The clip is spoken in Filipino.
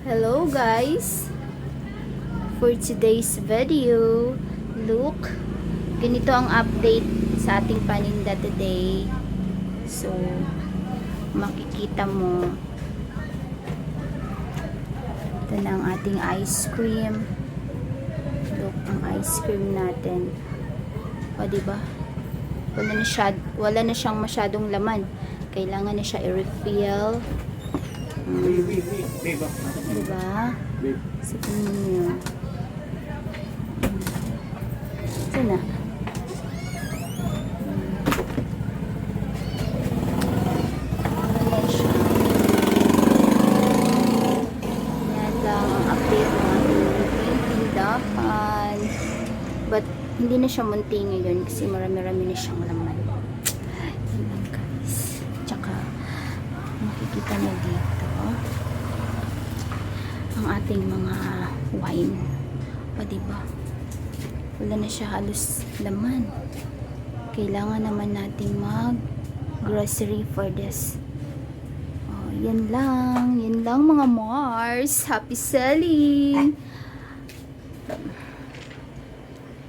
Hello guys! For today's video, look, ganito ang update sa ating paninda today. So, makikita mo, ito na ang ating ice cream. Look, ang ice cream natin. O, diba? Wala na siyang masyadong laman. Kailangan na siya i-refill. Diba? Sa tingin nyo. Ito na. Ayan siya. Yan lang ang update ng ating tindahan. But, hindi na siya munti ngayon kasi marami-rami na siyang laman. Yan lang guys. Tsaka, makikita na dito ang ating mga wine. O diba? Wala na siya halos laman. Kailangan naman nating mag grocery for this. O, yan lang. Yan lang mga Mars. Happy selling!